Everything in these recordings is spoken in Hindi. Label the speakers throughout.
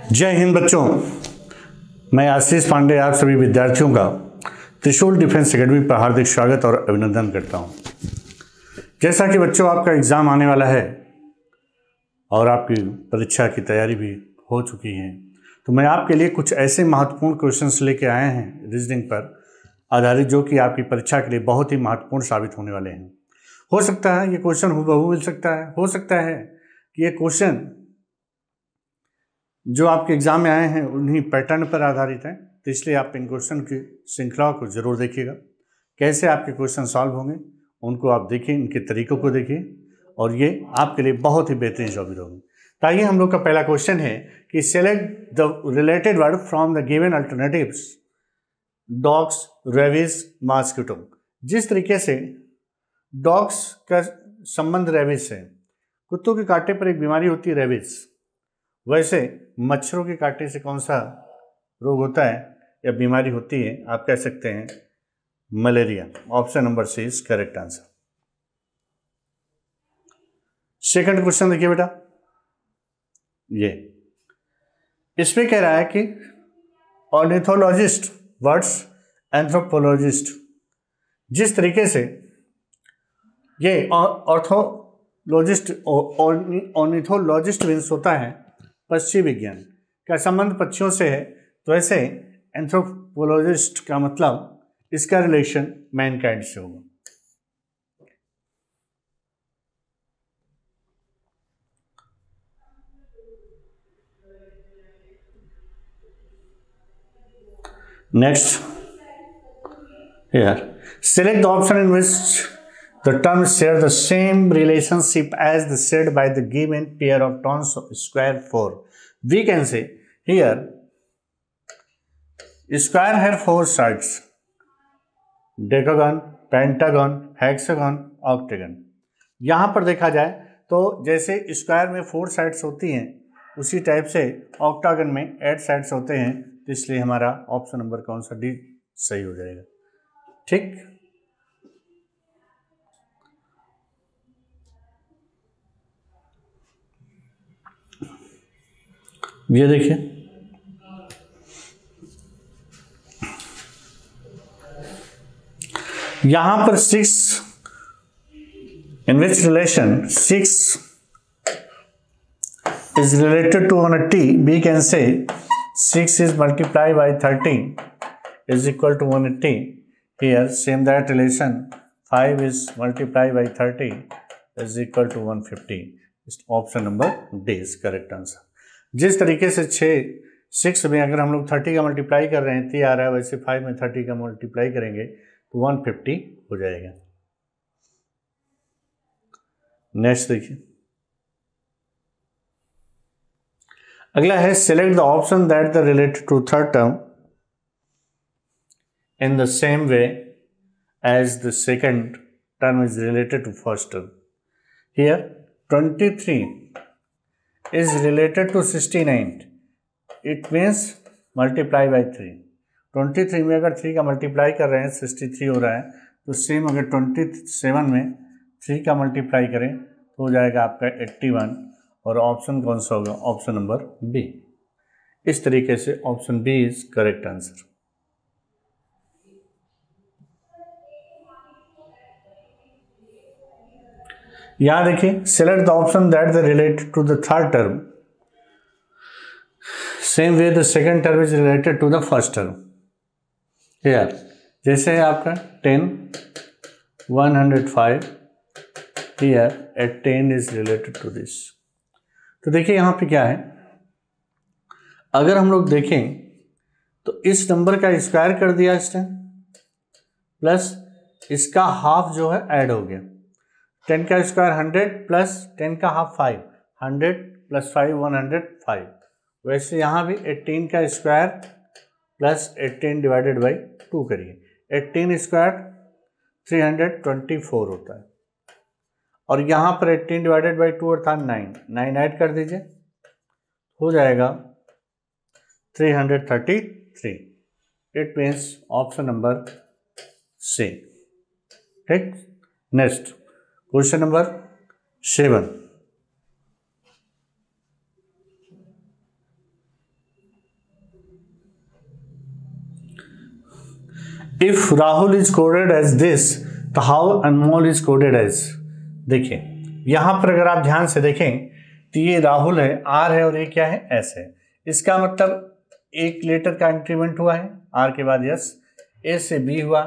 Speaker 1: जय हिंद बच्चों, मैं आशीष पांडे आप सभी विद्यार्थियों का त्रिशूल डिफेंस एकेडमी पर हार्दिक स्वागत और अभिनंदन करता हूं। जैसा कि बच्चों आपका एग्ज़ाम आने वाला है और आपकी परीक्षा की तैयारी भी हो चुकी है, तो मैं आपके लिए कुछ ऐसे महत्वपूर्ण क्वेश्चंस लेके आए हैं रीजनिंग पर आधारित, जो कि आपकी परीक्षा के लिए बहुत ही महत्वपूर्ण साबित होने वाले हैं। हो सकता है ये क्वेश्चन हूबहू मिल सकता है, हो सकता है कि ये क्वेश्चन जो आपके एग्जाम में आए हैं उन्हीं पैटर्न पर आधारित हैं, तो इसलिए आप इन क्वेश्चन की श्रृंखला को जरूर देखिएगा। कैसे आपके क्वेश्चन सॉल्व होंगे उनको आप देखिए, इनके तरीकों को देखिए और ये आपके लिए बहुत ही बेहतरीन साबित होगी। तो आइए, हम लोग का पहला क्वेश्चन है कि select the related word from the given alternatives dogs, rabies, mosquito. जिस तरीके से डॉग्स का संबंध रेबीज से, कुत्तों के कांटे पर एक बीमारी होती है रेबीज, वैसे मच्छरों के कांटे से कौन सा रोग होता है या बीमारी होती है, आप कह सकते हैं malaria. Option number C is correct answer. Second question देखिए बेटा, ये इसमें कह रहा है कि ऑर्निथोलॉजिस्ट वर्ड्स एंथ्रोपोलॉजिस्ट। जिस तरीके से ये ऑर्थोलॉजिस्ट ऑर्निथोलॉजिस्ट मीन्स होता है पक्षी विज्ञान का संबंध पक्षियों से है, तो ऐसे एंथ्रोपोलॉजिस्ट का मतलब इसका रिलेशन मैनकाइंड से होगा। Next here, select the option in which the terms share the same relationship as the said by the given pair of terms of square 4. We can say here square have 4 sides: decagon, pentagon, hexagon, octagon. यहाँ पर देखा जाए तो जैसे स्क्वायर में 4 साइड्स होती हैं, उसी टाइप से ऑक्टागन में 8 साइड्स होते हैं, तो इसलिए हमारा ऑप्शन नंबर कौन सा, डी सही हो जाएगा। ठीक, ये देखिए यहां पर 6 in which relation 6 is related to on a t, we can say 6 is multiplied by 30 is equal to 180. Here same that relation 5 is multiplied by 30 is equal to 150. Option number D is correct answer. जिस तरीके से 6 में अगर हम लोग 30 का मल्टीप्लाई कर रहे हैं 3 आ रहा है, वैसे 5 में 30 का मल्टीप्लाई करेंगे तो 150 हो जाएगा। नेक्स्ट देखिए, अगला है select the option that the related to third term in the same way as the second term is related to first term. Here 23 is related to 69. It means multiply by 3. 23 में अगर 3 का मल्टीप्लाई कर रहे हैं 63 हो रहा है, तो सेम अगर 27 में 3 का मल्टीप्लाई करें तो हो जाएगा आपका 81, और ऑप्शन कौन सा होगा, ऑप्शन नंबर बी। इस तरीके से option B is correct answer. यहां देखिए, select the option that the related to the third term same way the second term is related to the first term. Here जैसे है आपका 10 105, here at 10 is related to this. तो देखिए यहां पे क्या है, अगर हम लोग देखें तो इस नंबर का स्क्वायर कर दिया इसने, प्लस इसका हाफ जो है ऐड हो गया। 10 का स्क्वायर 100 प्लस 10 का हाफ 5, 100 प्लस 5 105। वैसे यहाँ भी 18 का स्क्वायर प्लस 18 डिवाइडेड बाई 2 करिए, 18 स्क्वायर 324 होता है, और यहाँ पर 18 डिवाइडेड बाई 2 अर्थात 9 ऐड कर दीजिए, हो जाएगा 333। It means option number C. ठीक, next question number 7। If Rahul is coded as this तो how Anmol is coded as. देखिए यहां पर अगर आप ध्यान से देखें तो ये राहुल है, आर है, और ये क्या है, एस है। इसका मतलब एक लेटर का इंक्रीमेंट हुआ है, आर के बाद यस, ए से बी हुआ,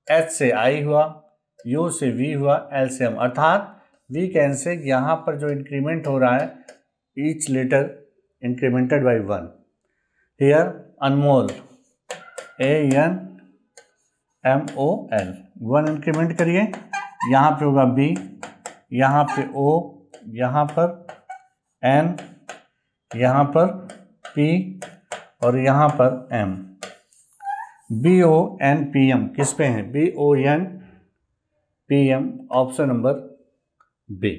Speaker 1: एच से आई हुआ, यू से वी हुआ, एल से एम, अर्थात वी कैन से यहाँ पर जो इंक्रीमेंट हो रहा है each letter incremented by one. Here Anmol ANMOL, one increment करिए, यहाँ पे होगा बी, यहाँ पे ओ, यहाँ पर एन, यहाँ पर पी और यहाँ पर एम। BONPM किस पे है, BONPM, ऑप्शन नंबर बी।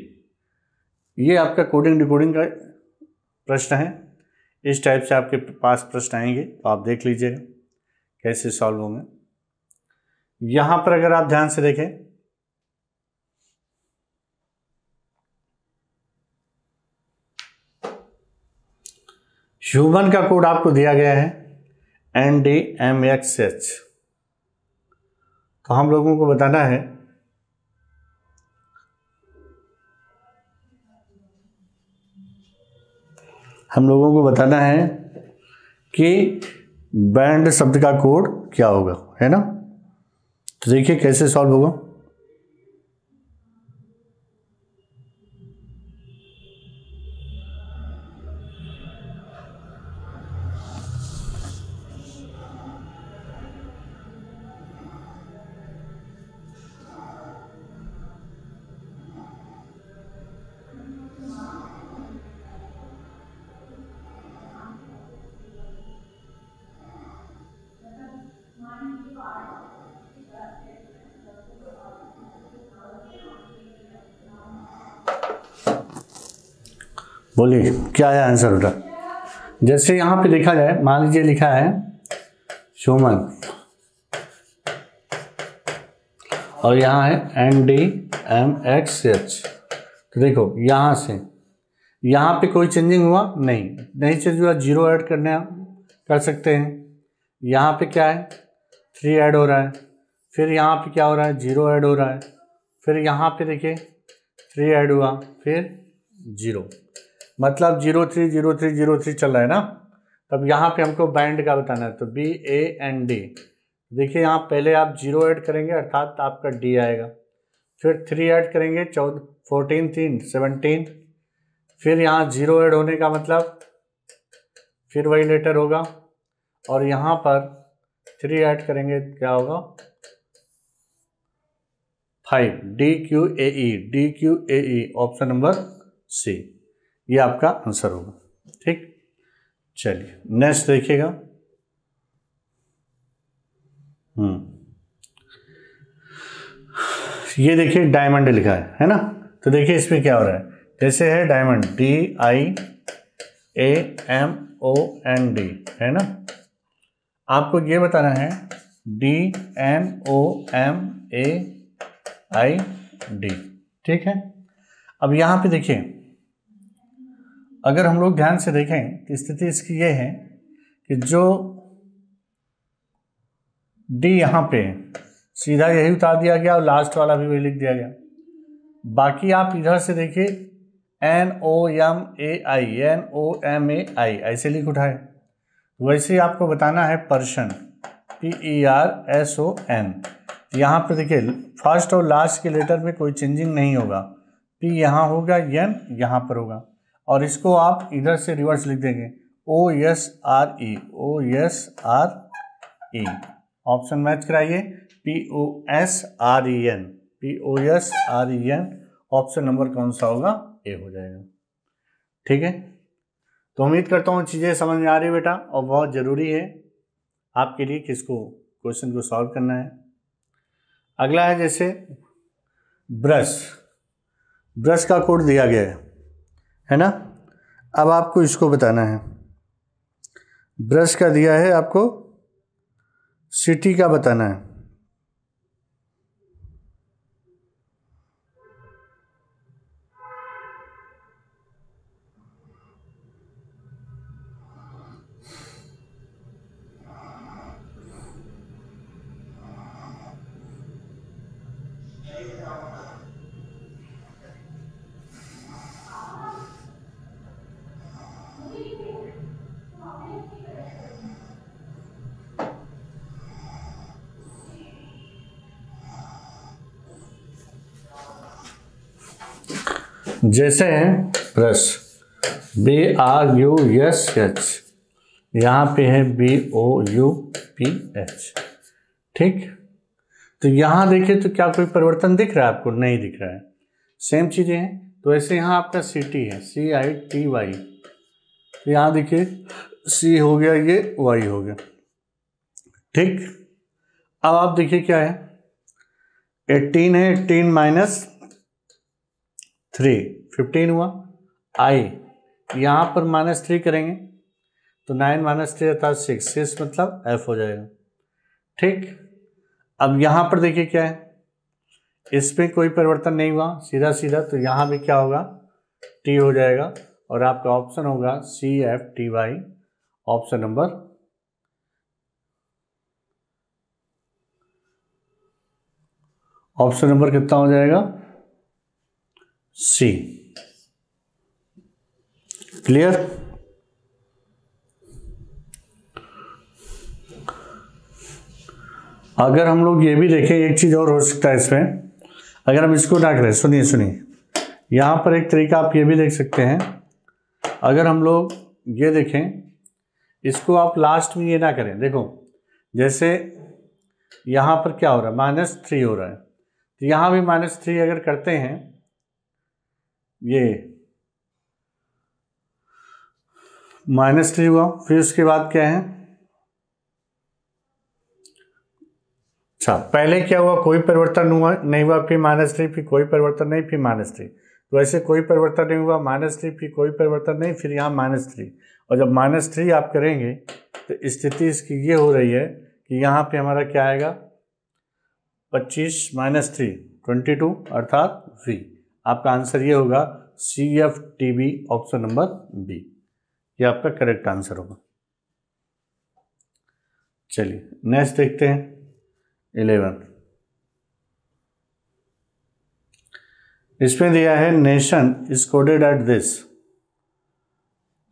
Speaker 1: ये आपका कोडिंग डिकोडिंग का प्रश्न है। इस टाइप से आपके पास प्रश्न आएंगे तो आप देख लीजिएगा कैसे सॉल्व होंगे। यहां पर अगर आप ध्यान से देखें ह्यूमन का कोड आपको दिया गया है NDMXH। तो हम लोगों को बताना है कि बैंड शब्द का कोड क्या होगा, है ना। तो देखिए कैसे सॉल्व होगा। बोलिए क्या है आंसर बेटा। जैसे यहां पे लिखा जाए, मान लीजिए लिखा है ह्यूमन और यहाँ है NDMXH। तो देखो यहाँ से यहाँ पे कोई चेंजिंग हुआ नहीं चेंज हुआ, जीरो ऐड कर सकते हैं। यहाँ पे क्या है, 3 ऐड हो रहा है, फिर यहाँ पे क्या हो रहा है, 0 ऐड हो रहा है, फिर यहाँ पे देखिए 3 ऐड हुआ, फिर 0, मतलब 030303 चल रहा है ना। तब यहाँ पे हमको बैंड का बताना है, तो BAND। देखिए यहाँ पहले आप 0 ऐड करेंगे अर्थात आपका D आएगा, फिर 3 ऐड करेंगे 14 3 17, फिर यहाँ 0 ऐड होने का मतलब फिर वही लेटर होगा, और यहाँ पर 3 ऐड करेंगे क्या होगा 5, DQAE, ऑप्शन नंबर सी, ये आपका आंसर होगा। ठीक, चलिए नेक्स्ट देखिएगा। ये देखिए डायमंड लिखा है ना। तो देखिए इसमें क्या हो रहा है, जैसे है डायमंड DIAMOND, है ना। आपको ये बताना है DNOMAID, ठीक है। अब यहाँ पे देखिए अगर हम लोग ध्यान से देखें तो स्थिति इसकी ये है कि जो D यहाँ पे सीधा यही उतार दिया गया और लास्ट वाला भी वही लिख दिया गया। बाकी आप इधर से देखिए NOMAI ऐसे लिख उठाए। वैसे ही आपको बताना है पर्सन, PERSON। यहाँ पर देखिए फर्स्ट और लास्ट के लेटर में कोई चेंजिंग नहीं होगा, P यहाँ होगा, N यहाँ पर होगा, और इसको आप इधर से रिवर्स लिख देंगे OSRE, ऑप्शन मैच कराइए, POSREN, ऑप्शन नंबर कौन सा होगा, ए हो जाएगा। ठीक है, तो उम्मीद करता हूँ चीज़ें समझ में आ रही बेटा, और बहुत ज़रूरी है आपके लिए किसको क्वेश्चन को सॉल्व करना है। अगला है जैसे ब्रश का कोड दिया गया है ना। अब आपको इसको बताना है, ब्रश का दिया है आपको, सिटी का बताना है। जैसे हैं ब्रश BRUSH, यहाँ पे है BOUPH, ठीक। तो यहाँ देखिए तो क्या कोई परिवर्तन दिख रहा है आपको? नहीं दिख रहा है, सेम चीज़ें हैं। तो ऐसे यहाँ आपका CT है, CITY, तो यहाँ देखिए C हो गया, ये Y हो गया, ठीक। अब आप देखिए क्या है, 18 है, 18 माइनस 3 15 हुआ। I यहाँ पर -3 करेंगे तो 9 माइनस 3 अर्थात 6 मतलब F हो जाएगा, ठीक। अब यहाँ पर देखिए क्या है, इसमें कोई परिवर्तन नहीं हुआ, सीधा सीधा, तो यहाँ भी क्या होगा, T हो जाएगा और आपका ऑप्शन होगा CFTY, ऑप्शन नंबर कितना हो जाएगा? C। क्लियर? अगर हम लोग ये भी देखें, एक चीज़ और हो सकता है इसमें, अगर हम इसको ना करें, सुनिए सुनिए, यहाँ पर एक तरीका आप ये भी देख सकते हैं। अगर हम लोग ये देखें, इसको आप लास्ट में ये ना करें, देखो जैसे यहाँ पर क्या हो रहा है, -3 हो रहा है, तो यहाँ भी -3 अगर करते हैं, ये -3 हुआ, फिर उसके बाद क्या है, अच्छा पहले क्या हुआ, कोई परिवर्तन हुआ नहीं हुआ, फिर -3, फिर कोई परिवर्तन नहीं, फिर -3, तो ऐसे कोई परिवर्तन नहीं हुआ, -3, फिर कोई परिवर्तन नहीं, फिर यहाँ -3, और जब -3 आप करेंगे तो स्थिति इसकी ये हो रही है कि यहाँ पे हमारा क्या आएगा, 25 - 3 22, अर्थात V। आपका आंसर ये होगा CFTB, ऑप्शन नंबर B, ये आपका करेक्ट आंसर होगा। चलिए नेक्स्ट देखते हैं 11। इसमें दिया है nation is coded at this,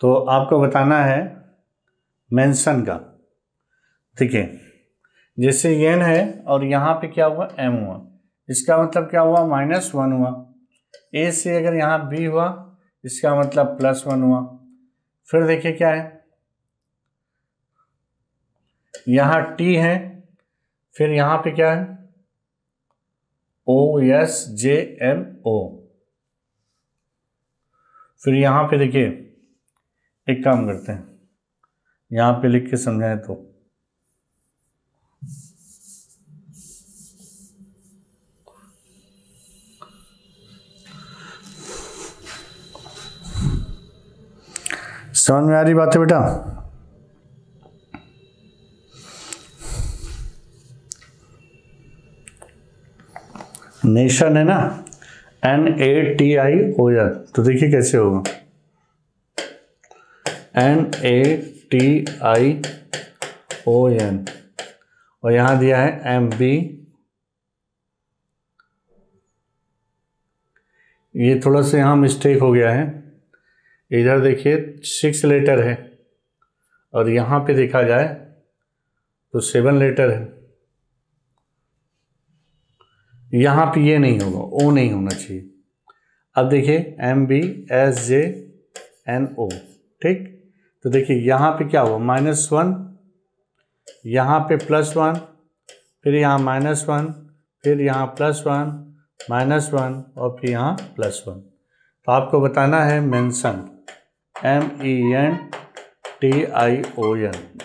Speaker 1: तो आपको बताना है मेंशन का, ठीक है। जैसे n है और यहाँ पे क्या हुआ, m हुआ, इसका मतलब क्या हुआ, -1 हुआ। a से अगर यहाँ b हुआ, इसका मतलब +1 हुआ। फिर देखिए क्या है, यहाँ t है, फिर यहाँ पे क्या है, OSJNO। फिर यहाँ पे देखिए, एक काम करते हैं, यहाँ पे लिख के समझाएं तो, समझ में आ रही बात है बेटा? नेशन है ना, NATION, तो देखिए कैसे होगा, NATION, और यहाँ दिया है MB, ये थोड़ा सा यहाँ मिस्टेक हो गया है, इधर देखिए 6 लेटर है और यहाँ पे देखा जाए तो 7 लेटर है, यहाँ पे ये नहीं होगा, O नहीं होना चाहिए। अब देखिए MBSJNO, ठीक। तो देखिए यहाँ पे क्या हुआ, -1, यहाँ पे +1, फिर यहाँ -1, फिर यहाँ +1, -1 और फिर यहाँ +1। तो आपको बताना है मेंशन, MENTION।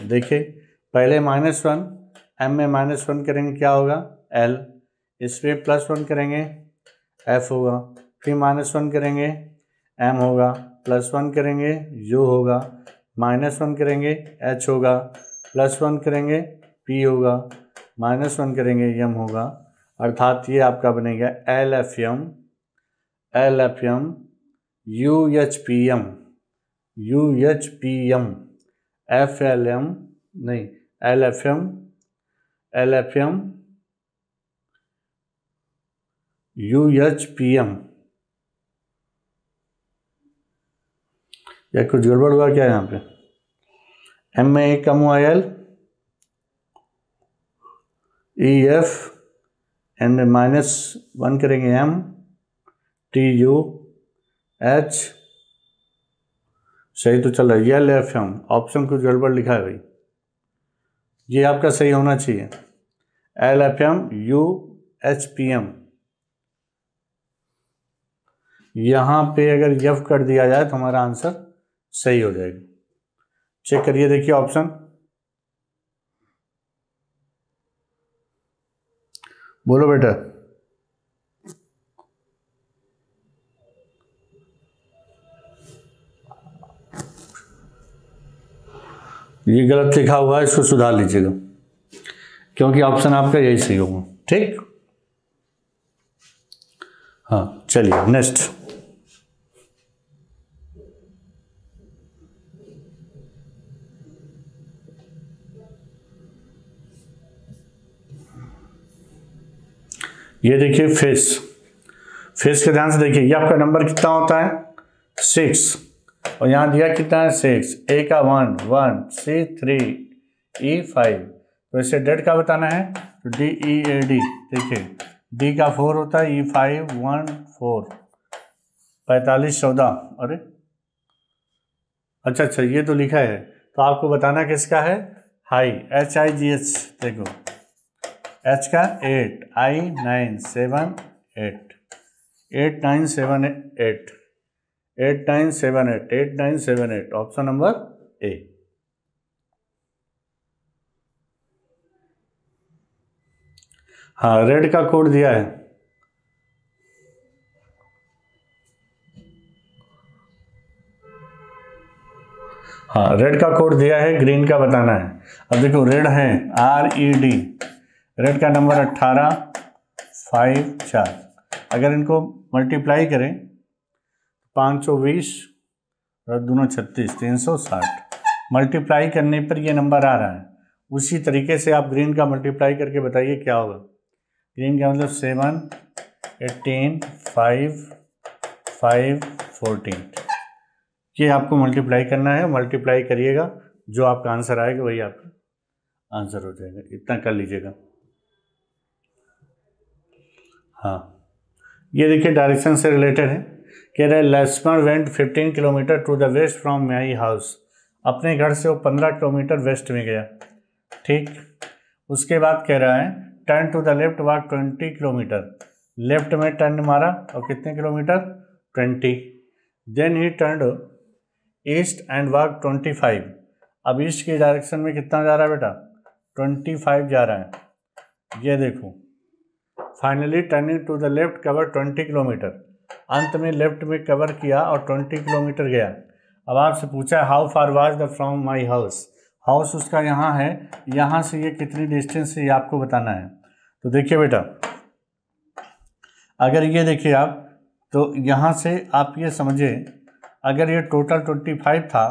Speaker 1: देखिए पहले -1, M में -1 करेंगे क्या होगा, L, इसमें +1 करेंगे F होगा, फिर -1 करेंगे M होगा, +1 करेंगे U होगा, -1 करेंगे H होगा, +1 करेंगे P होगा, -1 करेंगे M होगा, अर्थात ये आपका बनेगा LFM, UHPM, FLM नहीं, LFM, UHPM, या कुछ गड़बड़ हुआ क्या यहाँ पे? MAL EF एंड -1 करेंगे MTUH, सही तो चल रहा है। LFM, ऑप्शन कुछ गड़बड़ लिखा है भाई, ये आपका सही होना चाहिए। LFM UHPM, यहाँ पे अगर F कर दिया जाए तो हमारा आंसर सही हो जाएगा। चेक करिए, देखिए ऑप्शन, बोलो बेटा। ये गलत लिखा हुआ है, इसको सुधार लीजिएगा, क्योंकि ऑप्शन आपका यही सही होगा। ठीक, हाँ चलिए नेक्स्ट। ये देखिए फेस, फेस के ध्यान से देखिए, ये आपका नंबर कितना होता है 6, और यहाँ दिया कितना है 6, A का 1 1, C 3, E 5, तो इसे डेट का बताना है तो DEAD, देखिए D का 4 होता है, E 5 1 4, 45 14, अरे अच्छा ये तो लिखा है, तो आपको बताना किसका है, हाई, HIGH, देखो H का 8, I 9 7 8, 8 9 7 8, 8 9 7 8, 8 9 7 8, ऑप्शन नंबर A। हाँ, रेड का कोड दिया है, हाँ रेड का कोड दिया है, ग्रीन का बताना है। अब देखो रेड है RED, रेड का नंबर 18 5 4, अगर इनको मल्टीप्लाई करें 520 और दूना 36, 360, मल्टीप्लाई करने पर ये नंबर आ रहा है। उसी तरीके से आप ग्रीन का मल्टीप्लाई करके बताइए क्या होगा। ग्रीन का मतलब 7 18 5 5 14, ये आपको मल्टीप्लाई करना है, मल्टीप्लाई करिएगा, जो आपका आंसर आएगा वही आपका आंसर हो जाएगा, इतना कर लीजिएगा। हाँ, ये देखिए डायरेक्शन से रिलेटेड है, कह रहा है Lakshman went 15 kilometre to the west from my house, अपने घर से वो 15 किलोमीटर वेस्ट में गया। ठीक, उसके बाद कह रहा है turn to the left walk 20 kilometre, left में टर्न मारा और कितने kilometre 20, then he turn east and walk 25, अब ईस्ट की डायरेक्शन में कितना जा रहा है बेटा 25 जा रहा है। ये देखो finally turning to the left cover 20 kilometre, अंत में लेफ्ट में कवर किया और 20 किलोमीटर गया। अब आपसे पूछा है how far was the from my house, house उसका यहाँ है, यहाँ से ये कितनी डिस्टेंस है ये आपको बताना है। तो देखिए बेटा, अगर ये देखिए आप, तो यहाँ से आप ये समझिए, अगर ये टोटल 25 था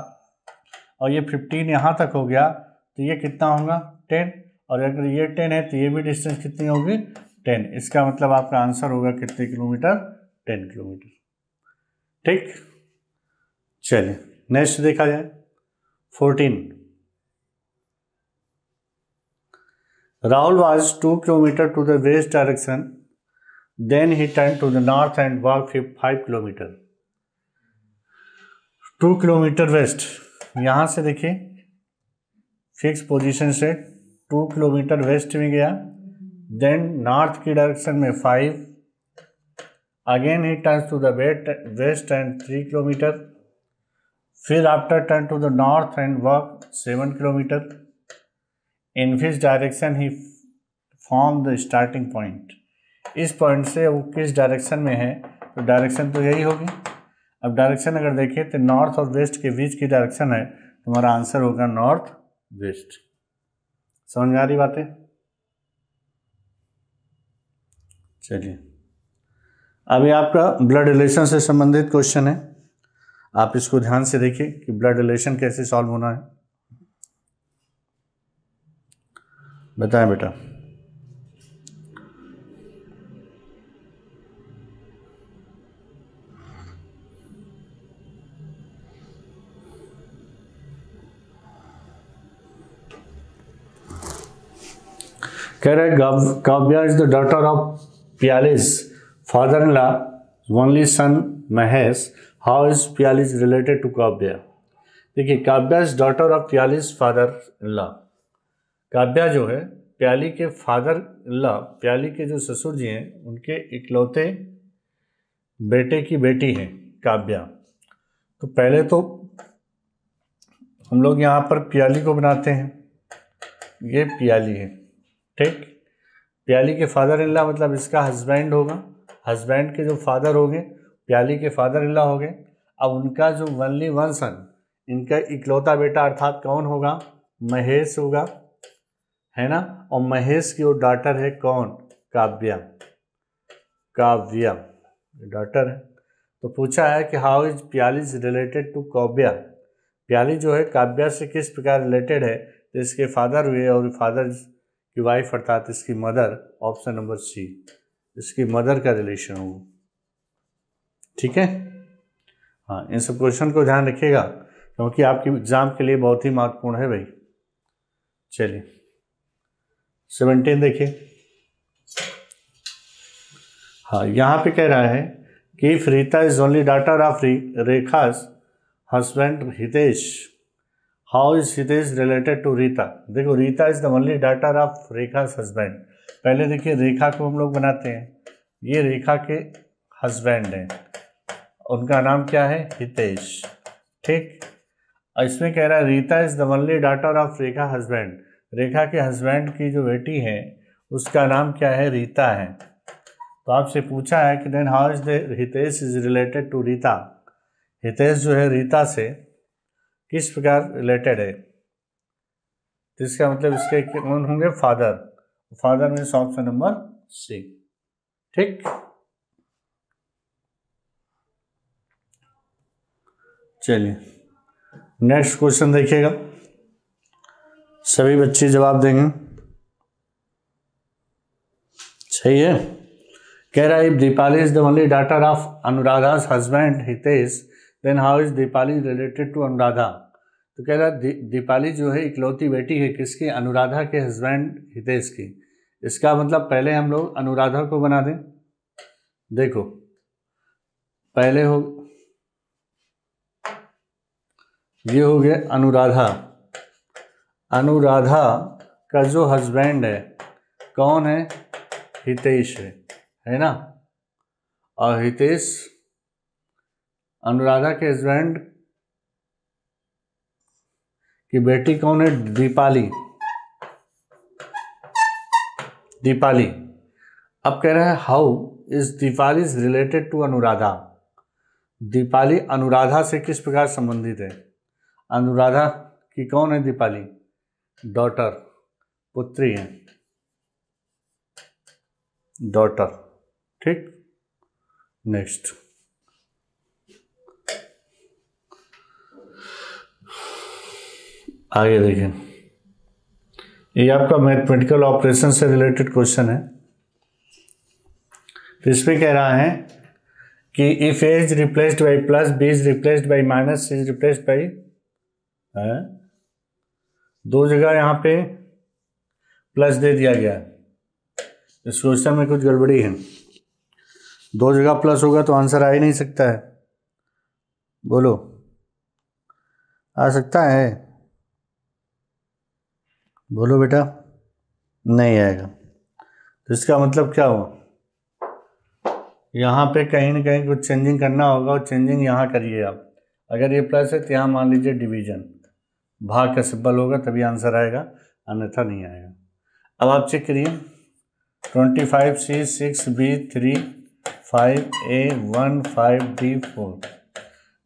Speaker 1: और ये 15 यहाँ तक हो गया तो ये कितना होगा 10, और अगर ये 10 है तो ये भी डिस्टेंस कितनी होगी 10, इसका मतलब आपका आंसर होगा कितने किलोमीटर 10 किलोमीटर। ठीक, चलिए नेक्स्ट देखा जाए 14। Rahul was 2 kilometre to the west direction, then he turn to the north and walk 5 kilometre. 2 kilometre west, यहाँ से देखिए फिक्स पोजीशन से 2 किलोमीटर वेस्ट में गया, देन नॉर्थ की डायरेक्शन में 5, again he turns to the west and 3 kilometre, फिर after turn to the north and walk 7 kilometre, in which direction he from the starting point, इस पॉइंट से वो किस डायरेक्शन में है, तो डायरेक्शन तो यही होगी। अब डायरेक्शन अगर देखें तो नॉर्थ और वेस्ट के बीच की डायरेक्शन है, तुम्हारा आंसर होगा नॉर्थ वेस्ट। समझ में आ रही बातें? चलिए, अभी आपका ब्लड रिलेशन से संबंधित क्वेश्चन है, आप इसको ध्यान से देखिए कि ब्लड रिलेशन कैसे सॉल्व होना है। बताएं बेटा। कह रहे Kavya is the daughter of Pyali's father in law only son Mahesh, how is Pyali's related to Kavya. देखिए, Kavya is daughter of Pyali's father in law. Kavya जो है प्याली के फादर इन लॉ, प्याली के जो ससुर जी हैं उनके इकलौते बेटे की बेटी है काव्या। तो पहले तो हम लोग यहाँ पर प्याली को बनाते हैं, ये प्याली है, ठीक। प्याली के फादर इन लॉ मतलब इसका हस्बैंड होगा, हस्बैंड के जो फादर होंगे प्याली के फादर इन लॉ हो गए। अब उनका जो ओनली वन सन, इनका इकलौता बेटा अर्थात कौन होगा, महेश होगा, है ना। और महेश की वो डॉटर है कौन, काव्या, काव्या डॉटर है। तो पूछा है कि हाउ इज प्याली रिलेटेड टू काव्या। प्याली जो है काव्या से किस प्रकार रिलेटेड है, तो इसके फादर हुए और फादर की वाइफ अर्थात इसकी मदर, ऑप्शन नंबर सी, इसकी मदर का रिलेशन हो, ठीक है। हाँ, इन सब क्वेश्चन को ध्यान रखिएगा क्योंकि आपके एग्जाम के लिए बहुत ही महत्वपूर्ण है भाई। चलिए 17 देखिए। हाँ, यहाँ पे कह रहा है कि if Rita is only daughter of Rekha's husband Hitesh, how is Hitesh related to Rita. देखो, Rita is the only daughter of Rekha's husband. पहले देखिए, रेखा को हम लोग बनाते हैं, ये रेखा के हस्बैंड हैं, उनका नाम क्या है, हितेश, ठीक। इसमें कह रहा है Rita is the only daughter of Rekha husband, Rekha के हस्बैंड की जो बेटी है उसका नाम क्या है, रीता है। तो आपसे पूछा है कि then how is the Hitesh is related to Rita. Hitesh जो है रीता से किस प्रकार रिलेटेड है, तो इसका मतलब इसके कौन होंगे, father. Father means option number C, ठीक। चलिए नेक्स्ट क्वेश्चन देखिएगा, सभी बच्चे जवाब देंगे, सही है। कह रहा है if Deepali is the only daughter of Anuradha's husband Hitesh then how is Deepali related to Anuradha. तो कह रहा है दीपाली जो है इकलौती बेटी है किसकी, अनुराधा के हस्बैंड हितेश की। इसका मतलब पहले हम लोग अनुराधा को बना दें। देखो, पहले हो ये हो गया अनुराधा, अनुराधा का जो हस्बैंड है कौन है, हितेश है ना। और हितेश अनुराधा के हस्बैंड की बेटी कौन है, दीपाली, दीपाली। अब कह रहा है how is Dipali is related to Anuradha. Dipali Anuradha से किस प्रकार संबंधित है, अनुराधा की कौन है, दीपाली डॉटर, पुत्री है, डॉटर, ठीक। नेक्स्ट आगे देखें, ये आपका मैथमेटिकल ऑपरेशन से रिलेटेड क्वेश्चन है। तो इसमें कह रहा है कि if A is replaced by plus, B is replaced by minus, C is replaced by, दो जगह यहाँ पे प्लस दे दिया गया। इस क्वेश्चन में कुछ गड़बड़ी है, दो जगह प्लस होगा तो आंसर आ ही नहीं सकता है, बोलो आ सकता है, बोलो बेटा, नहीं आएगा। तो इसका मतलब क्या हुआ, यहाँ पे कहीं ना कहीं कुछ चेंजिंग करना होगा और चेंजिंग यहाँ करिए आप। अगर ये प्लस है तो यहाँ मान लीजिए डिवीजन, भाग का सिंबल होगा तभी आंसर आएगा, अन्यथा नहीं आएगा। अब आप चेक करिए 25C 6B 3 5A 1 5D 4।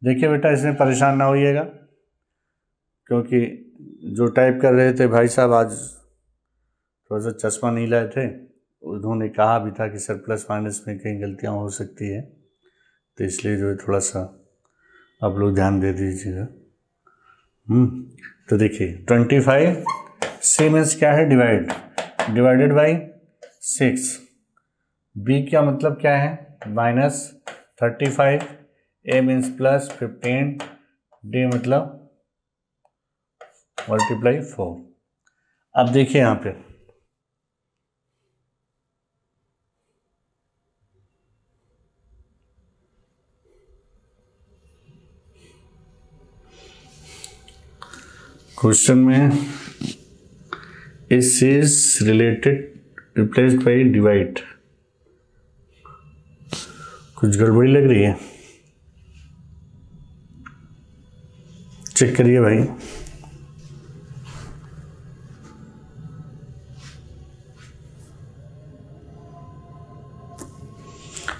Speaker 1: देखिए बेटा, इसमें परेशान ना होइएगा क्योंकि जो टाइप कर रहे थे भाई साहब आज थोड़ा सा चश्मा नहीं लाए थे, उन्होंने कहा भी था कि सर प्लस माइनस में कहीं गलतियाँ हो सकती है, तो इसलिए जो है थोड़ा सा आप लोग ध्यान दे दीजिएगा। तो देखिए 25C मीन्स क्या है, डिवाइड, डिवाइडेड बाई 6। बी क्या मतलब क्या है, -35। ए मीन्स प्लस 15। डी मतलब मल्टीप्लाई 4। अब देखिए यहाँ पे क्वेश्चन में इस is related replaced by divide, कुछ गड़बड़ी लग रही है, चेक करिए भाई।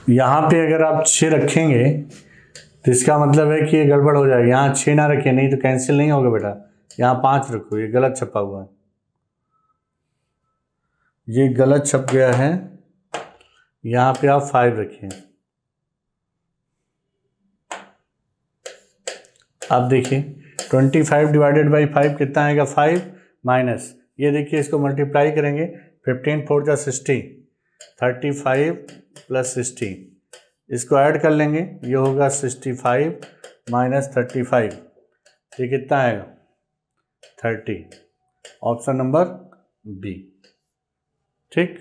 Speaker 1: यहाँ पे अगर आप 6 रखेंगे तो इसका मतलब है कि ये गड़बड़ हो जाएगी। यहाँ 6 ना रखें, नहीं तो कैंसिल नहीं होगा बेटा। यहाँ 5 रखो, ये गलत छपा हुआ है, ये गलत छप गया है। यहाँ पे आप 5 रखें। आप देखिए 25 डिवाइडेड बाई 5 कितना आएगा, 5 माइनस, ये देखिए इसको मल्टीप्लाई करेंगे, 15 4 जा 60, 35 प्लस 60, इसको ऐड कर लेंगे, ये होगा 65 माइनस 35, ये कितना आएगा 30। Option number B. ठीक,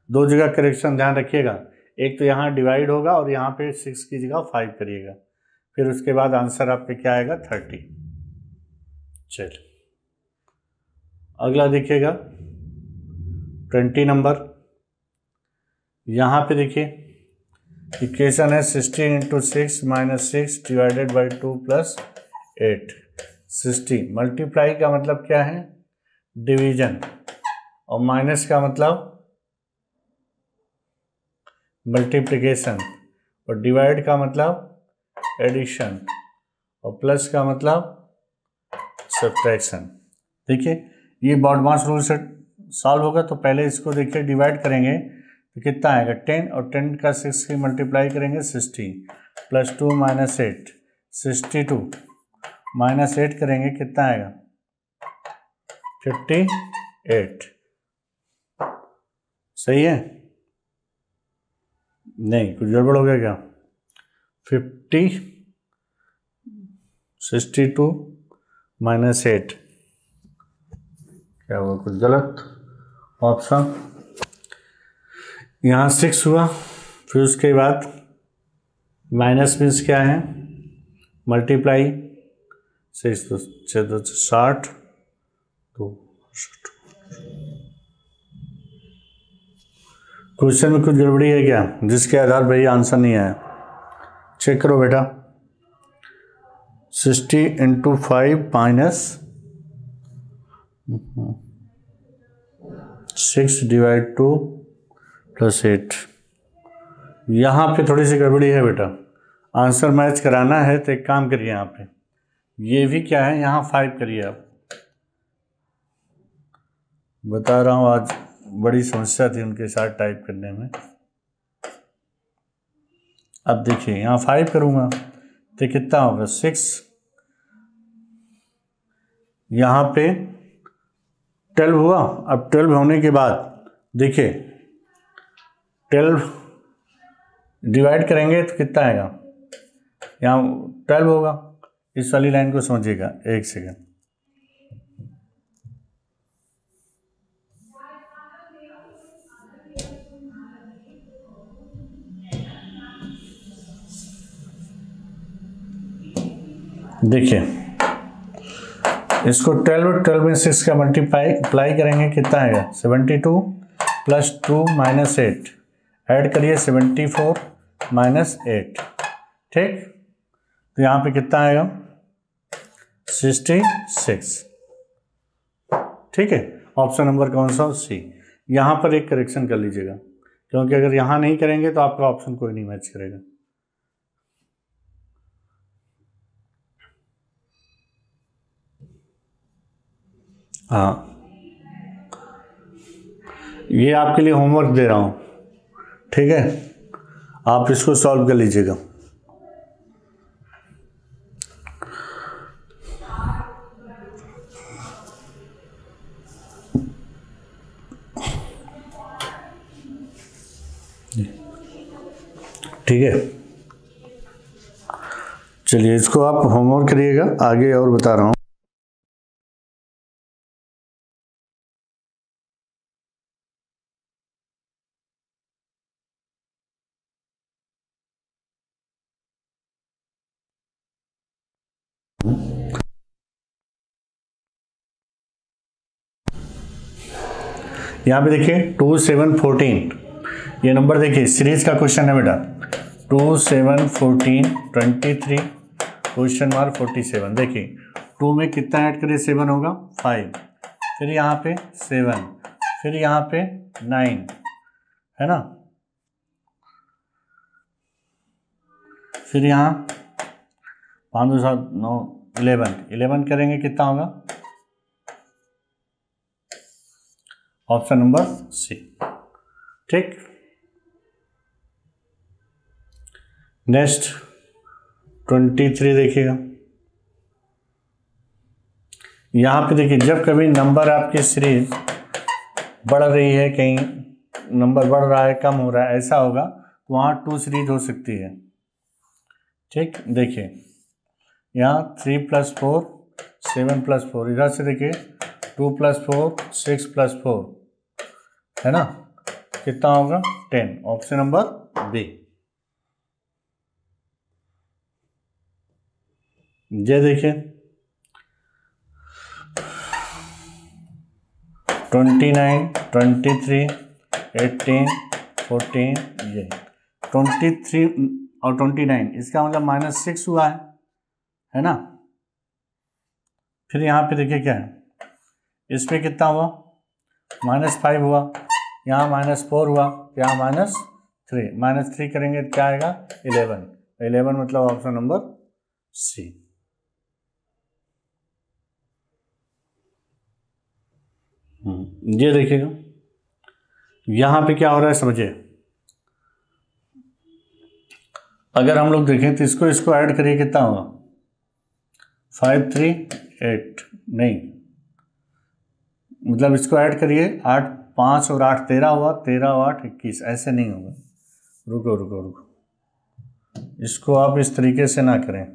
Speaker 1: 2 जगह करेक्शन ध्यान रखिएगा, एक तो यहाँ डिवाइड होगा और यहाँ पे 6 की जगह 5 करिएगा, फिर उसके बाद आंसर आपके क्या आएगा 30। चल अगला देखिएगा 20 नंबर। यहाँ पे देखिए इक्वेशन है 60 into 6 minus 6 divided by 2 plus 8। 60 multiply का मतलब क्या है, डिवीजन, और माइनस का मतलब मल्टीप्लिकेशन, और डिवाइड का मतलब एडिशन, और प्लस का मतलब सब्ट्रैक्शन। देखिए ये बॉडमास रूल से सॉल्व होगा, तो पहले इसको देखिए डिवाइड करेंगे तो कितना आएगा 10, और 10 का 6 की मल्टीप्लाई करेंगे 60, प्लस 2 माइनस 8, 62 माइनस 8 करेंगे कितना आएगा 58। सही है, नहीं कुछ गड़बड़ हो गया क्या, 50 62 माइनस 8, क्या हुआ कुछ गलत ऑप्शन। यहाँ 6 हुआ, फिर उसके बाद माइनस मीन्स क्या है, मल्टीप्लाई, 6 तो 6 तो 60, तो क्वेश्चन में कुछ गड़बड़ी है क्या, जिसके आधार पर ये आंसर नहीं आया। चेक करो बेटा, 60 इंटू 5 माइनस 6 डिवाइड 2 प्लस 8, यहाँ पे थोड़ी सी गड़बड़ी है बेटा। आंसर मैच कराना है तो एक काम करिए, यहाँ पे ये भी क्या है, यहाँ 5 करिए। आप बता रहा हूँ आज बड़ी समस्या थी उनके साथ टाइप करने में। अब देखिए यहाँ 5 करूँगा तो कितना होगा 6, यहाँ पे 12 हुआ। अब 12 होने के बाद देखिए 12 डिवाइड करेंगे तो कितना आएगा, यहाँ 12 होगा। इस वाली लाइन को समझिएगा, एक सेकेंड। देखिए इसको 12 में 6 का मल्टीप्लाई करेंगे कितना आएगा 72, प्लस 2 माइनस 8, ऐड करिए 74 माइनस 8। ठीक, तो यहाँ पे कितना आएगा 66। ठीक है, ऑप्शन नंबर कौन सा, सी। यहाँ पर एक करेक्शन कर लीजिएगा, क्योंकि अगर यहाँ नहीं करेंगे तो आपका ऑप्शन कोई नहीं मैच करेगा। हाँ, ये आपके लिए होमवर्क दे रहा हूँ, ठीक है, आप इसको सॉल्व कर लीजिएगा। ठीक है, चलिए इसको आप होमवर्क करिएगा, आगे और बता रहा हूँ। यहाँ पे देखिए 2 7 14, ये नंबर देखिए सीरीज का क्वेश्चन है बेटा। 2 7 14 23 क्वेश्चन मार्क 47। देखिए 2 में कितना ऐड करें, 7 होगा 5, फिर यहाँ पे 7, फिर यहाँ पे 9 है ना, फिर यहाँ 5 2 7 9 11 करेंगे कितना होगा, ऑप्शन नंबर सी। ठीक, नेक्स्ट 23 देखिएगा। यहाँ पे देखिए जब कभी नंबर आपकी सीरीज बढ़ रही है, कहीं नंबर बढ़ रहा है कम हो रहा है ऐसा होगा तो वहाँ 2 सीरीज हो सकती है। ठीक, देखिए यहाँ 3 + 4 7 + 4, इधर से देखिए 2 + 4 6 + 4 है ना, कितना होगा 10, ऑप्शन नंबर बी। ये देखिए 29 23 18 14, ये 23 और 29, इसका मतलब -6 हुआ है ना। फिर यहाँ पे देखिए क्या है, इसमें कितना हुआ -5 हुआ, यहाँ -4 हुआ, यहाँ -3 करेंगे तो क्या आएगा 11 मतलब ऑप्शन नंबर सी। ये देखिएगा यहाँ पे क्या हो रहा है समझिए, अगर हम लोग देखें तो इसको ऐड करिए कितना होगा 5 3 8, नहीं मतलब इसको ऐड करिए 8 5 और 8 13 हुआ, 13 और 8 21, ऐसे नहीं होगा। रुको, इसको आप इस तरीके से ना करें।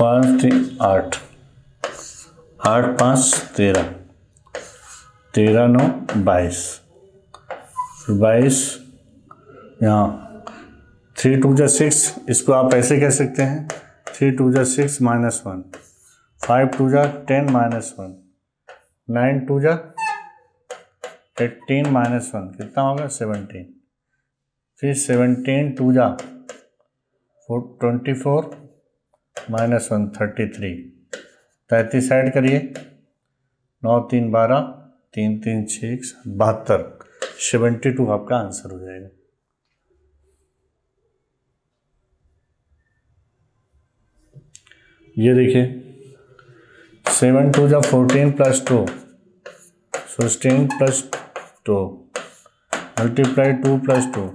Speaker 1: फर्स्ट 8 8 5 13 13 9 22, फिर 22, यहाँ 3 2 6, इसको आप ऐसे कह सकते हैं 3 2 6 -1, 5 2 10 -1, 9 2 18 -1, कितना होगा 17, फिर 17 2 24 -1 33, 33 ऐड करिए 9 3 12 3 3 6 72, 72 आपका आंसर हो जाएगा। ये देखिए 7 2 14 + 2 16 + 2 मल्टीप्लाई 2 + 2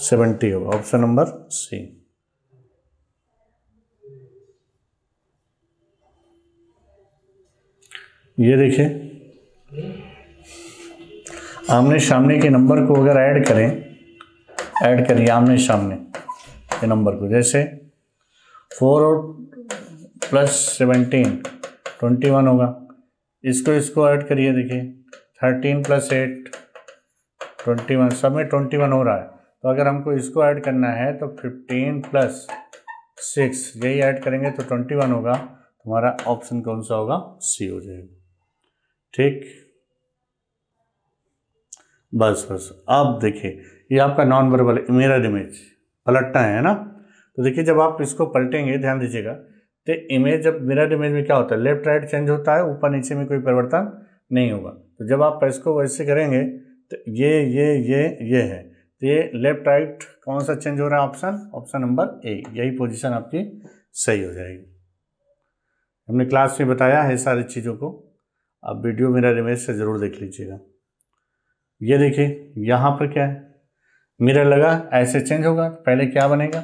Speaker 1: 70 होगा, ऑप्शन नंबर सी। ये देखिए आमने सामने के नंबर को अगर ऐड करिए आमने सामने के नंबर को, जैसे 4 और +17 21 होगा, इसको ऐड करिए, देखिए 13 + 8 21, सब में 21 हो रहा है, तो अगर हमको इसको ऐड करना है तो 15 + 6 यही ऐड करेंगे तो 21 होगा, तुम्हारा ऑप्शन कौन सा होगा, सी हो जाएगा। ठीक, बस अब देखिए ये आपका नॉन वर्बल मिरर इमेज पलटना है ना, तो देखिए जब आप इसको पलटेंगे ध्यान दीजिएगा, तो इमेज जब मिरर इमेज में क्या होता है, लेफ्ट राइट चेंज होता है, ऊपर नीचे में कोई परिवर्तन नहीं होगा। तो जब आप इसको वैसे करेंगे तो ये है, तो ये लेफ्ट राइट कौन सा चेंज हो रहा है, ऑप्शन नंबर ए, यही पोजीशन आपकी सही हो जाएगी। हमने क्लास में बताया है सारी चीज़ों को, आप वीडियो मिरर इमेज से ज़रूर देख लीजिएगा। ये देखिए यहाँ पर क्या है, मिरर लगा ऐसे चेंज होगा, पहले क्या बनेगा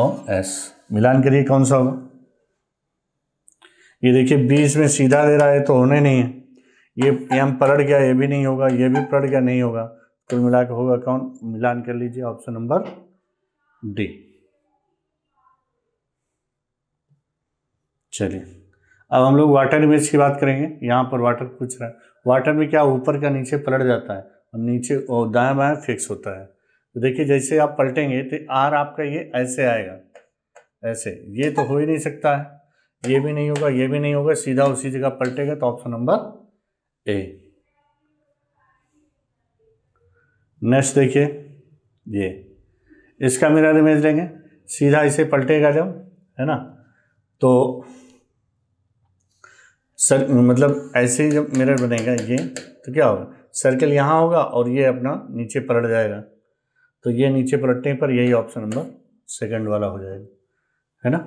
Speaker 1: REBMETEOS, मिलान करिए कौन सा होगा। ये देखिए 20 में सीधा दे रहा है तो होने नहीं है, ये एम पलट गया, ये भी नहीं होगा, ये भी पलट गया, नहीं होगा। कुल मिला के होगा कौन? मिलान कर लीजिए, ऑप्शन नंबर डी। चलिए अब हम लोग वाटर इमेज की बात करेंगे। यहाँ पर वाटर पूछ रहा है, वाटर में क्या ऊपर का नीचे पलट जाता है और नीचे और दाएं बाएं फिक्स होता है। तो देखिए जैसे आप पलटेंगे तो आर आपका ये ऐसे आएगा, ऐसे, ये तो हो ही नहीं सकता है, ये भी नहीं होगा, ये भी नहीं होगा, सीधा उसी जगह पलटेगा। तो ऑप्शन नंबर ए। नेक्स्ट देखिए, ये इसका मिरर इमेज लेंगे, सीधा इसे पलटेगा जब, है ना, तो सर मतलब ऐसे ही जब मिरर बनेगा ये, तो क्या होगा, सर्कल यहाँ होगा और ये अपना नीचे पलट जाएगा। तो ये नीचे पलटने पर यही ऑप्शन नंबर सेकंड वाला हो जाएगा, है ना।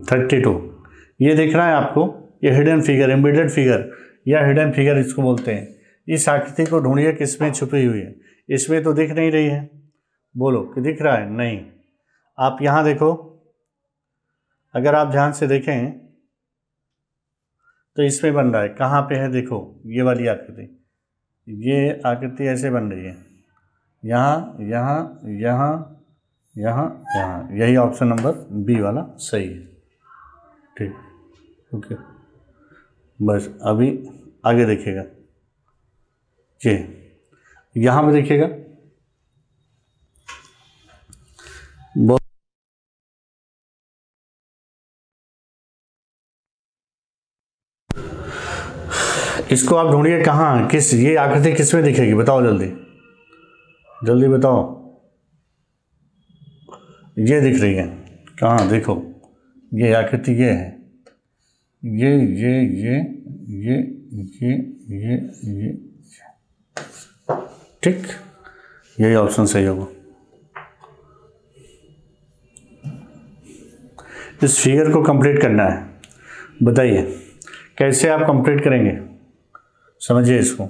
Speaker 1: थर्टी टू, ये दिख रहा है आपको, ये हिडन फिगर, एम्बेडेड फिगर या हिडन फिगर इसको बोलते हैं। इस आकृति को ढूंढिए किसमें छुपी हुई है। इसमें तो दिख नहीं रही है, बोलो कि दिख रहा है? नहीं। आप यहाँ देखो, अगर आप ध्यान से देखें तो इसमें बन रहा है, कहाँ पे है देखो, ये वाली आकृति, ये आकृति ऐसे बन रही है, यहाँ यहाँ यहाँ यहाँ यहाँ, यही ऑप्शन नंबर बी वाला सही है। ठीक, ओके। बस अभी आगे देखिएगा, ये यहाँ पे देखिएगा, इसको आप ढूंढिए कहाँ, किस, ये आकृति किस में दिखेगी, बताओ जल्दी जल्दी बताओ। ये दिख रही है, कहाँ देखो, ये आकृति ये है, ये ये ये ये ये ये ये, ठीक, यही ऑप्शन सही होगा। इस फिगर को कंप्लीट करना है, बताइए कैसे आप कंप्लीट करेंगे, समझिए इसको।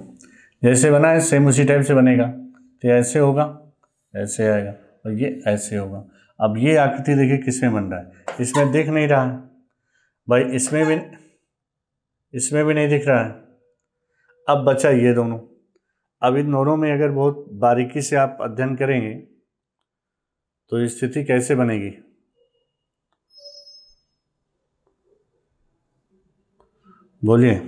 Speaker 1: जैसे बना है सेम उसी टाइप से बनेगा, तो ऐसे होगा, ऐसे आएगा और ये ऐसे होगा। अब ये आकृति देखिए किसमें बन रहा है, इसमें दिख नहीं रहा है भाई, इसमें भी नहीं दिख रहा है। अब बचा ये दोनों, अब इन दोनों में अगर बहुत बारीकी से आप अध्ययन करेंगे तो स्थिति कैसे बनेगी, बोलिए।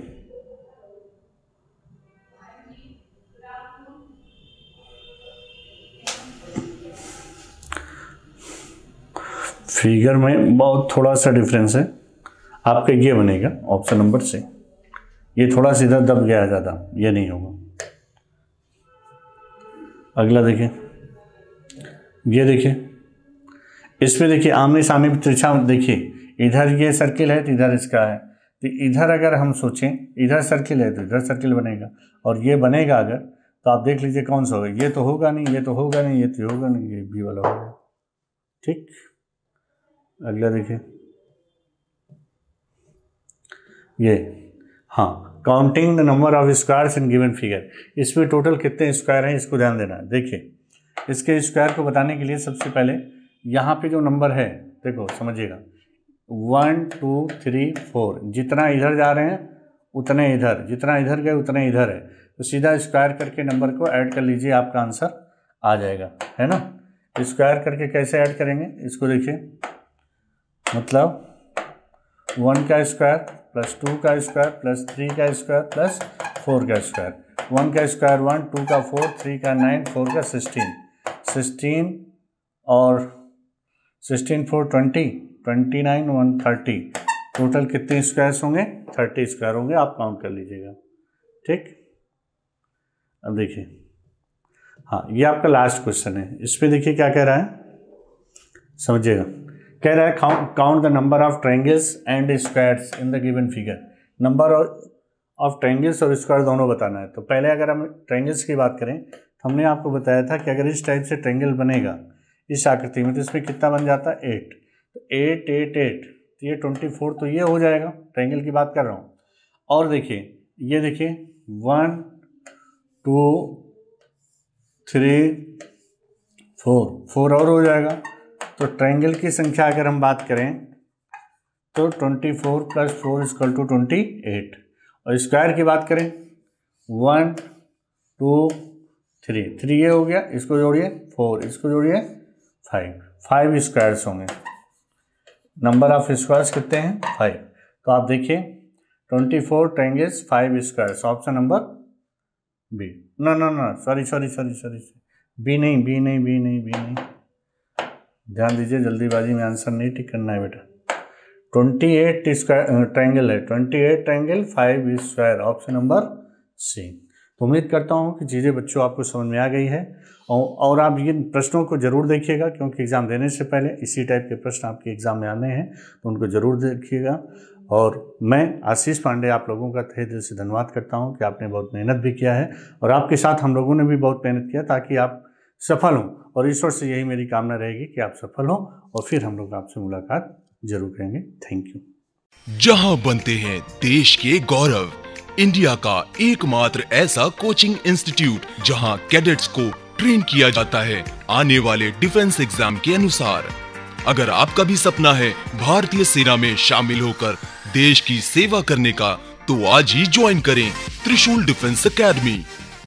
Speaker 1: फिगर में बहुत थोड़ा सा डिफरेंस है, आपका ये बनेगा ऑप्शन नंबर से, ये थोड़ा सा इधर दब गया ज़्यादा, ये नहीं होगा। अगला देखिए, ये देखिए, इसमें देखिए आमने सामने तिरछा, देखिए इधर ये सर्किल है तो इधर इसका है, तो इधर अगर हम सोचें इधर सर्किल है तो इधर सर्किल बनेगा, और ये बनेगा अगर, तो आप देख लीजिए कौन सा होगा, ये तो होगा नहीं, ये तो होगा नहीं, ये तो होगा नहीं, ये बी वाला होगा। ठीक, अगला देखिए, ये, हाँ, counting the number of squares in given figure, इसमें टोटल कितने स्क्वायर हैं इसको ध्यान देना है। देखिए इसके स्क्वायर को बताने के लिए सबसे पहले यहाँ पे जो नंबर है देखो समझिएगा, 1 2 3 4, जितना इधर जा रहे हैं उतने इधर, जितना इधर गए उतने इधर है, तो सीधा स्क्वायर करके नंबर को ऐड कर लीजिए, आपका आंसर आ जाएगा, है ना। स्क्वायर करके कैसे ऐड करेंगे इसको देखिए, मतलब 1 का स्क्वायर प्लस 2 का स्क्वायर प्लस 3 का स्क्वायर प्लस 4 का स्क्वायर, 1 का स्क्वायर 1, 2 का 4, 3 का 9, 4 का 16 और 16 4 20, 29 1 30, टोटल कितने स्क्वायर्स होंगे, 30 स्क्वायर होंगे, आप काउंट कर लीजिएगा। ठीक, अब देखिए, हाँ ये आपका लास्ट क्वेश्चन है, इस पर देखिए क्या कह रहा है, समझिएगा। कह रहा है count the number of triangles and squares in the given figure, number of triangles और स्क्वायर दोनों बताना है। तो पहले अगर हम ट्रायंगल्स की बात करें तो हमने आपको बताया था कि अगर इस टाइप से ट्रायंगल बनेगा इस आकृति में, तो इसमें कितना बन जाता है, 8, तो 8 8 8, तो ये 24, तो ये हो जाएगा, ट्रायंगल की बात कर रहा हूँ। और देखिए ये देखिए 1 2 3 4 4 और हो जाएगा। तो ट्रायंगल की संख्या अगर हम बात करें तो 24 + 4 = 28। और स्क्वायर की बात करें 1 2 3, 3 ये हो गया, इसको जोड़िए 4, इसको जोड़िए 5 स्क्वायर्स होंगे। नंबर ऑफ स्क्वायर्स कितने हैं 5। तो आप देखिए 24 times 5 squares, option number B. ना सॉरी बी नहीं, ध्यान दीजिए, जल्दीबाजी में आंसर नहीं टिक करना है बेटा। 28 स्क्वायर ट्रायंगल है, 28 triangle 5 square, option number C. तो उम्मीद करता हूँ कि चीज़ें बच्चों आपको समझ में आ गई है और आप ये प्रश्नों को जरूर देखिएगा, क्योंकि एग्ज़ाम देने से पहले इसी टाइप के प्रश्न आपके एग्ज़ाम में आने हैं, तो उनको जरूर देखिएगा। और मैं आशीष पांडे आप लोगों का तहे दिल से धन्यवाद करता हूँ कि आपने बहुत मेहनत भी किया है और आपके साथ हम लोगों ने भी बहुत मेहनत किया ताकि आप सफल हों, और ईश्वर से यही मेरी कामना रहेगी कि आप सफल हों और फिर हम लोग आपसे मुलाकात जरूर करेंगे। Thank you.
Speaker 2: जहां बनते हैं देश के गौरव, इंडिया का एकमात्र ऐसा कोचिंग इंस्टीट्यूट जहां कैडेट्स को ट्रेन किया जाता है आने वाले डिफेंस एग्जाम के अनुसार। अगर आपका भी सपना है भारतीय सेना में शामिल होकर देश की सेवा करने का, तो आज ही ज्वाइन करें त्रिशूल डिफेंस एकेडमी।